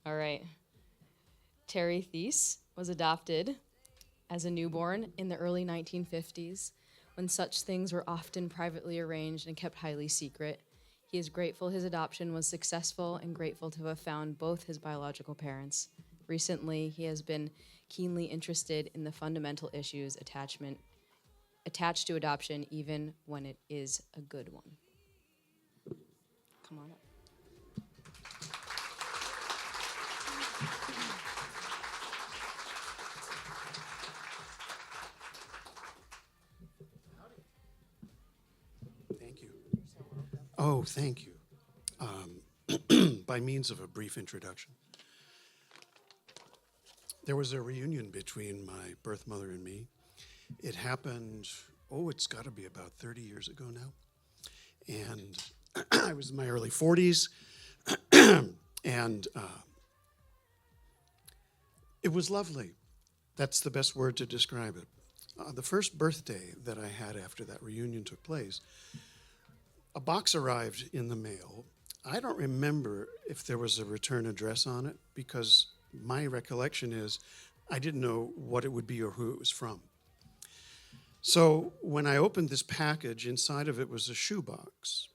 All right. Terry Thies was adopted as a newborn in the early 1950s, when such things were often privately arranged and kept highly secret. He is grateful his adoption was successful and grateful to have found both his biological parents. Recently, he has been keenly interested in the fundamental issues attached to adoption, even when it is a good one. Come on up. Thank you. Oh, thank you. By means of a brief introduction, there was a reunion between my birth mother and me. It happened, it's got to be about 30 years ago now. And I was in my early 40s, and it was lovely. That's the best word to describe it. The first birthday that I had after that reunion took place, a box arrived in the mail. I don't remember if there was a return address on it, because my recollection is I didn't know what it would be or who it was from. So when I opened this package, inside of it was a shoebox.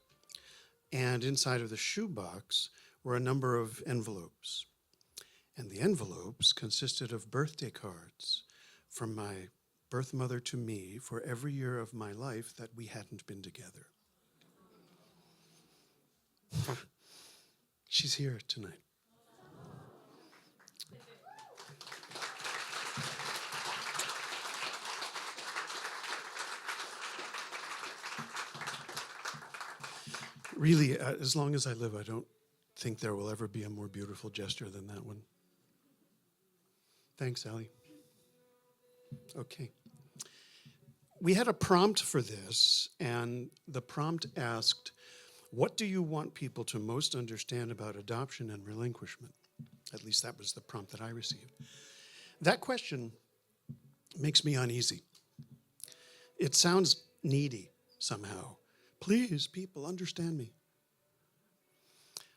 And inside of the shoebox were a number of envelopes. And the envelopes consisted of birthday cards from my birth mother to me for every year of my life that we hadn't been together. She's here tonight. Really, as long as I live, I don't think there will ever be a more beautiful gesture than that one. Thanks, Allie. Okay. We had a prompt for this, and the prompt asked, what do you want people to most understand about adoption and relinquishment? At least that was the prompt that I received. That question makes me uneasy. It sounds needy somehow. Please, people, understand me.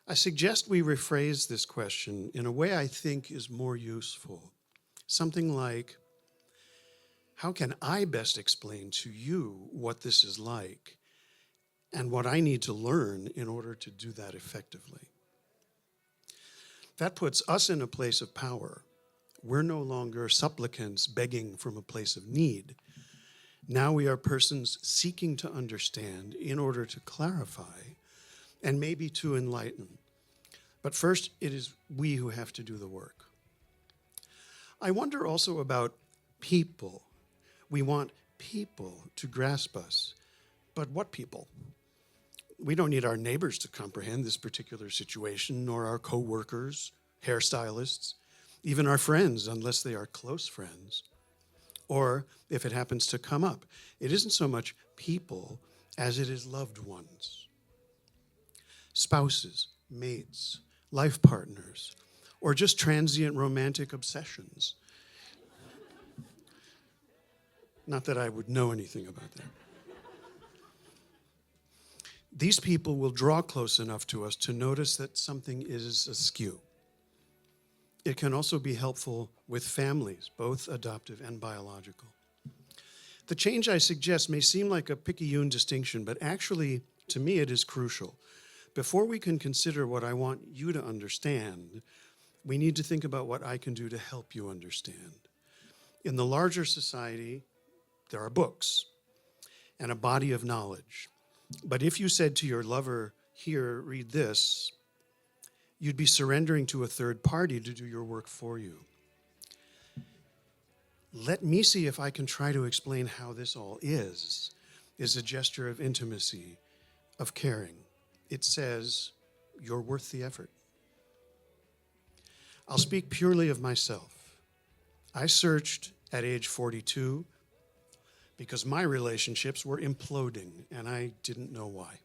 I suggest we rephrase this question in a way I think is more useful. Something like, how can I best explain to you what this is like and what I need to learn in order to do that effectively? That puts us in a place of power. We're no longer supplicants begging from a place of need. Now we are persons seeking to understand in order to clarify and maybe to enlighten. But first, it is we who have to do the work. I wonder also about people. We want people to grasp us. But what people? We don't need our neighbors to comprehend this particular situation, nor our co-workers, hairstylists, even our friends, unless they are close friends. Or if it happens to come up, it isn't so much people as it is loved ones. Spouses, mates, life partners, or just transient romantic obsessions. Not that I would know anything about that. These people will draw close enough to us to notice that something is askew. It can also be helpful with families, both adoptive and biological. The change I suggest may seem like a picayune distinction, but actually, to me, it is crucial. Before we can consider what I want you to understand, we need to think about what I can do to help you understand. In the larger society, there are books and a body of knowledge. But if you said to your lover, here, read this, you'd be surrendering to a third party to do your work for you. Let me see if I can try to explain how this all is a gesture of intimacy, of caring. It says, you're worth the effort. I'll speak purely of myself. I searched at age 42 because my relationships were imploding and I didn't know why.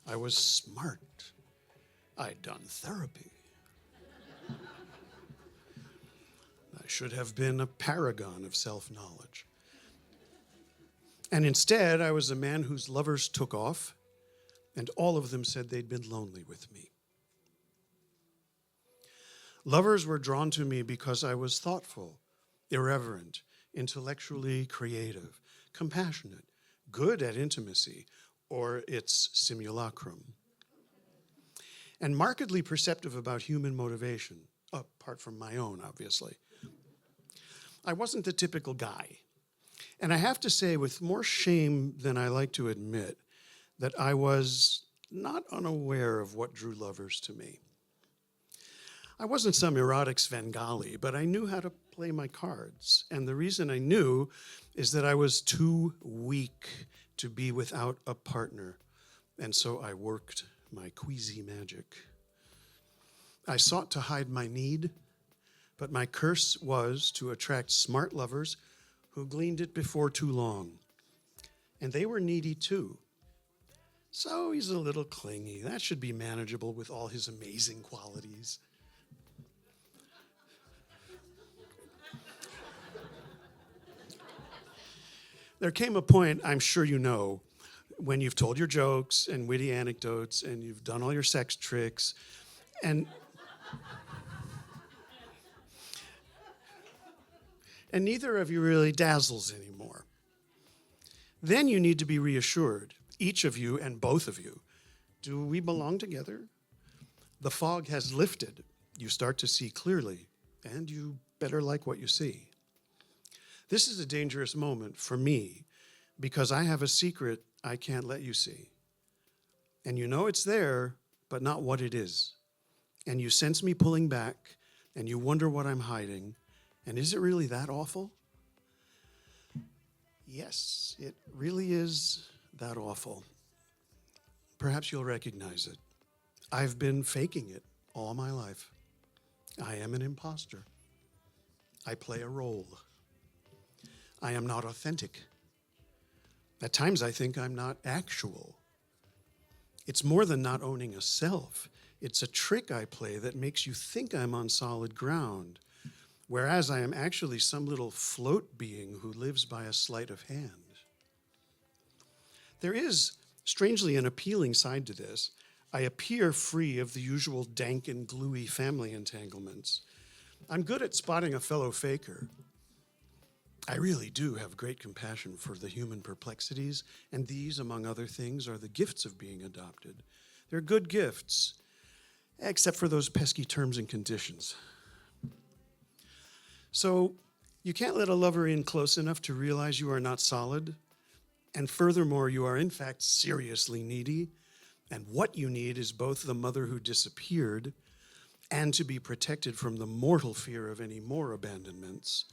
I was smart. I'd done therapy. I should have been a paragon of self-knowledge. And instead, I was a man whose lovers took off, and all of them said they'd been lonely with me. Lovers were drawn to me because I was thoughtful, irreverent, intellectually creative, compassionate, good at intimacy, or its simulacrum, and markedly perceptive about human motivation, apart from my own, obviously. I wasn't the typical guy. And I have to say, with more shame than I like to admit, that I was not unaware of what drew lovers to me. I wasn't some erotic Svengali, but I knew how to play my cards. And the reason I knew is that I was too weak to be without a partner. And so I worked my queasy magic. I sought to hide my need, but my curse was to attract smart lovers who gleaned it before too long. And they were needy too. So he's a little clingy. That should be manageable with all his amazing qualities. There came a point, I'm sure you know, when you've told your jokes and witty anecdotes and you've done all your sex tricks and neither of you really dazzles anymore. Then you need to be reassured, each of you and both of you. Do we belong together? The fog has lifted. You start to see clearly, and you better like what you see. This is a dangerous moment for me because I have a secret I can't let you see. And you know it's there, but not what it is. And you sense me pulling back, and you wonder what I'm hiding. And is it really that awful? Yes, it really is that awful. Perhaps you'll recognize it. I've been faking it all my life. I am an imposter. I play a role. I am not authentic. At times I think I'm not actual. It's more than not owning a self. It's a trick I play that makes you think I'm on solid ground, whereas I am actually some little float being who lives by a sleight of hand. There is, strangely, an appealing side to this. I appear free of the usual dank and gluey family entanglements. I'm good at spotting a fellow faker. I really do have great compassion for the human perplexities, and these, among other things, are the gifts of being adopted. They're good gifts, except for those pesky terms and conditions. So you can't let a lover in close enough to realize you are not solid, and furthermore, you are in fact seriously needy, and what you need is both the mother who disappeared and to be protected from the mortal fear of any more abandonments.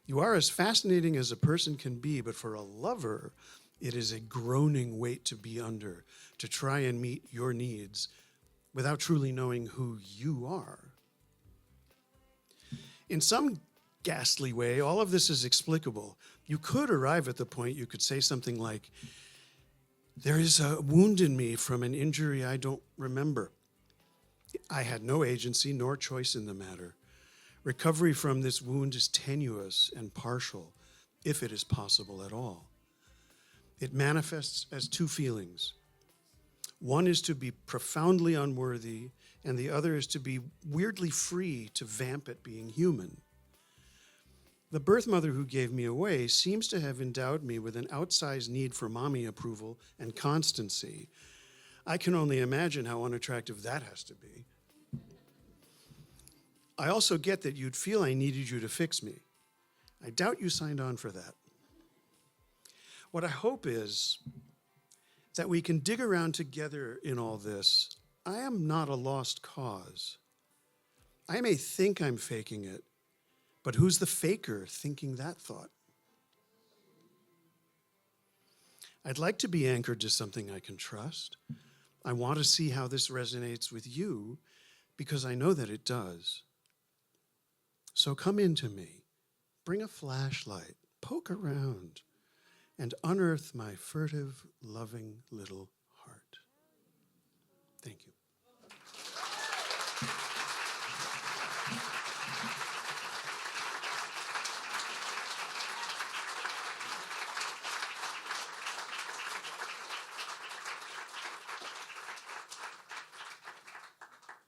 You are as fascinating as a person can be, but for a lover, it is a groaning weight to be under, to try and meet your needs without truly knowing who you are. In some ghastly way, all of this is explicable. You could arrive at the point you could say something like, there is a wound in me from an injury I don't remember. I had no agency nor choice in the matter. Recovery from this wound is tenuous and partial, if it is possible at all. It manifests as two feelings. One is to be profoundly unworthy, and the other is to be weirdly free to vamp at being human. The birth mother who gave me away seems to have endowed me with an outsized need for mommy approval and constancy. I can only imagine how unattractive that has to be. I also get that you'd feel I needed you to fix me. I doubt you signed on for that. What I hope is that we can dig around together in all this. I am not a lost cause. I may think I'm faking it, but who's the faker thinking that thought? I'd like to be anchored to something I can trust. I want to see how this resonates with you because I know that it does. So come into me, bring a flashlight, poke around, and unearth my furtive, loving little heart. Thank you.